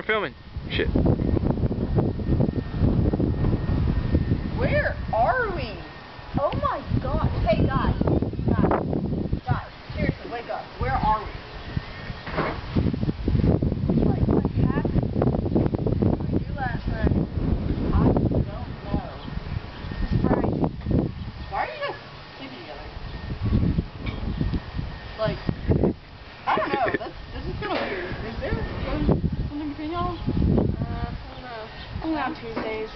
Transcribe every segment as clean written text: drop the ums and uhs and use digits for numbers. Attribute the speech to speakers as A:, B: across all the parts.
A: we're filming. Shit.
B: Where are we? Oh my god. Hey guys. Guys. Seriously, wake up. Where are we? Like, what happened? What did we do last night? I don't know. It's Friday. Why are you guys sleeping together? Like, I don't know. This is kind of weird. Is there something between y'all?
C: I don't know. Only on Tuesdays.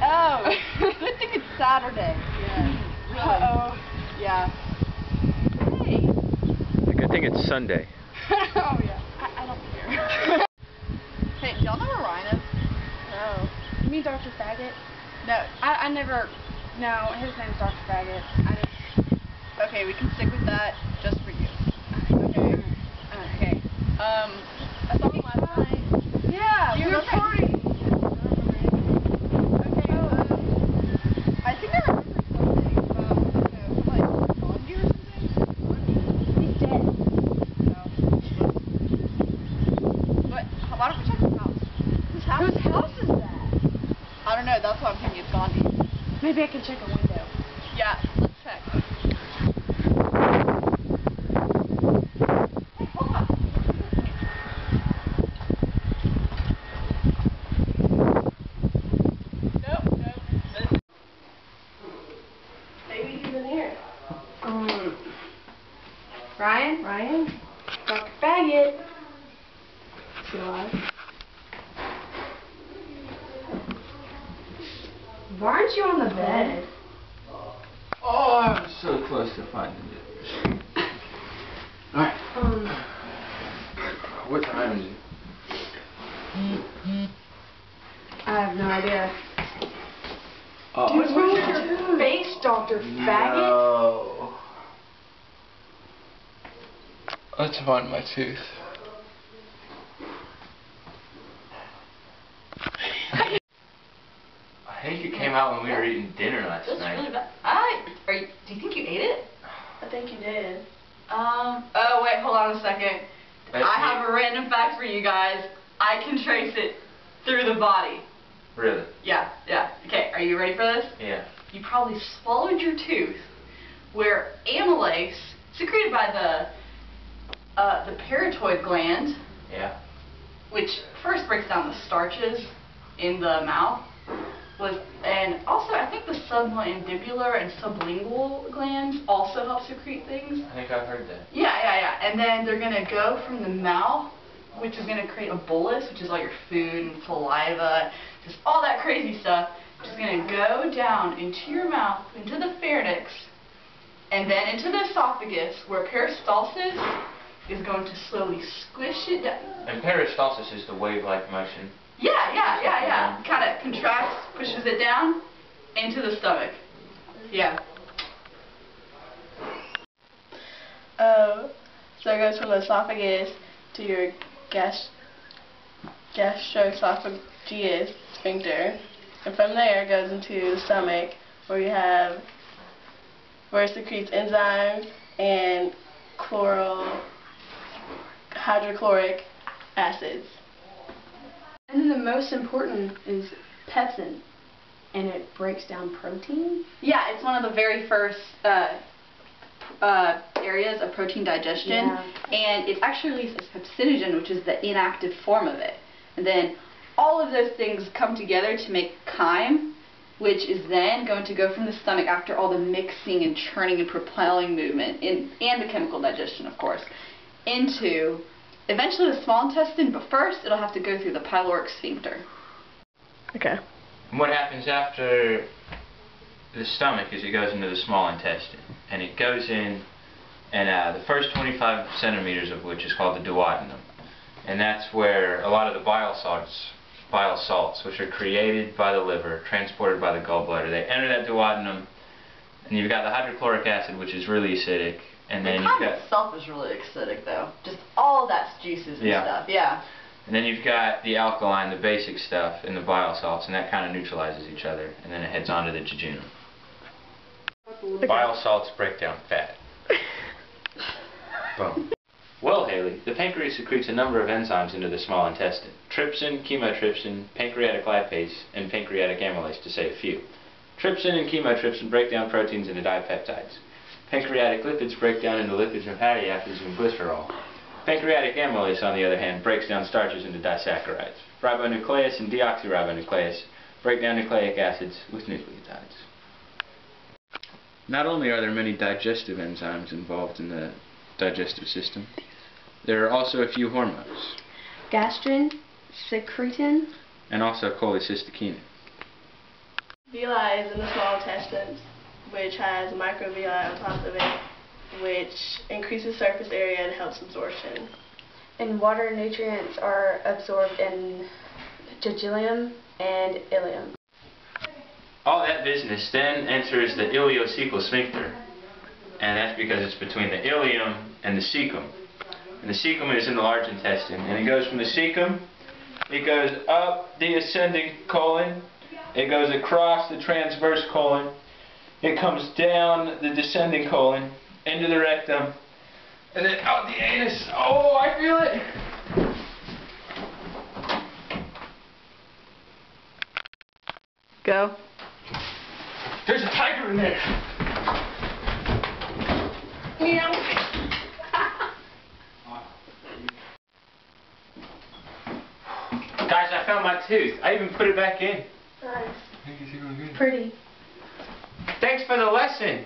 B: Oh, good thing it's Saturday. Yeah. Really?
C: Uh-oh.
B: Yeah. Hey.
A: The good thing it's Sunday.
C: Oh, yeah. I don't care.
B: Hey, do y'all know where Ryan is?
C: No. You mean Dr. Faggot?
B: No.
C: I never... No, his name's Dr. Faggot.
B: Okay, we can stick with that just for you. Okay. Okay. I saw him last night.
C: Yeah,
B: Do you
C: we were
B: remember?
C: partying.
B: Okay, I think I remember something about, like, Gandhi or something?
C: He's dead.
B: No. But, why don't we check his house? Whose house is that? I don't know, that's what I'm thinking, it's Gandhi.
C: Maybe I can check a window.
B: Yeah, let's check. Hey, hold on. Nope.
C: Maybe he's in here. Ryan? Dr. Faggot. Still alive? Why aren't you on the bed?
A: Oh, I'm so close to finding it. Alright. What time is it?
C: I have no idea.
A: Oh,
C: Dude, what's with your face, Dr. Faggot?
A: No. Let's find my tooth. I think it came out when we were eating dinner last
B: That's
A: night.
B: really bad. Do you think you ate it?
C: I think you did.
B: Oh wait, hold on a second. I have a random fact for you guys. I can trace it through the body.
A: Really?
B: Yeah. Okay, are you ready for this?
A: Yeah.
B: You probably swallowed your tooth, where amylase, secreted by the parotoid gland,
A: Yeah.
B: which first breaks down the starches in the mouth, and also I think the submandibular and sublingual glands also help secrete things.
A: I think I've heard that.
B: Yeah. And then they're gonna go from the mouth, which is gonna create a bolus, which is all your food and saliva, just all that crazy stuff, which is gonna go down into your mouth, into the pharynx, and then into the esophagus, where peristalsis is going to slowly squish it down.
A: And peristalsis is the wave-like motion.
B: Yeah. Kind of contracts, pushes it down into the stomach. Yeah.
C: So it goes from the esophagus to your gastroesophageal sphincter, and from there it goes into the stomach, where it secretes enzymes and hydrochloric acids. And then the most important is pepsin, and it breaks down protein.
B: Yeah, it's one of the very first areas of protein digestion, and it actually releases pepsinogen, which is the inactive form of it. And then all of those things come together to make chyme, which is then going to go from the stomach after all the mixing and churning and propelling movement, and the chemical digestion, of course, into eventually the small intestine, but first it'll have to go through the pyloric sphincter.
C: Okay.
A: And what happens after the stomach is it goes into the small intestine, and it goes in, and the first 25 centimeters of which is called the duodenum, and that's where a lot of the bile salts, which are created by the liver, transported by the gallbladder, they enter that duodenum, and you've got the hydrochloric acid, which is really acidic, and then
B: The chyme itself is really acidic, though. Just all of that juices and stuff. Yeah.
A: And then you've got the alkaline, the basic stuff, and the bile salts, and that kind of neutralizes each other, and then it heads on to the jejunum.
C: Okay.
A: Bile salts break down fat. Boom. Well, Haley, the pancreas secretes a number of enzymes into the small intestine. Trypsin, chymotrypsin, pancreatic lipase, and pancreatic amylase, to say a few. Trypsin and chymotrypsin break down proteins into dipeptides. Pancreatic lipids break down into lipids and fatty acids and glycerol. Pancreatic amylase, on the other hand, breaks down starches into disaccharides. Ribonuclease and deoxyribonuclease break down nucleic acids with nucleotides. Not only are there many digestive enzymes involved in the digestive system, there are also a few hormones.
D: Gastrin, secretin,
A: and also cholecystokinin.
C: Villi is in the small intestines, which has microvilli on top of it, which increases surface area and helps absorption.
D: and water nutrients are absorbed in jejunum and ileum.
A: All that business then enters the ileocecal sphincter, and that's because it's between the ileum and the cecum. And the cecum is in the large intestine, and it goes from the cecum, it goes up the ascending colon, it goes across the transverse colon, it comes down the descending colon, into the rectum, and then out the anus. Oh, I feel it!
B: Go.
A: There's a tiger in there!
C: Meow.
A: Guys, I found my tooth. I even put it back in.
C: Nice.
D: Pretty.
A: Thanks for the lesson.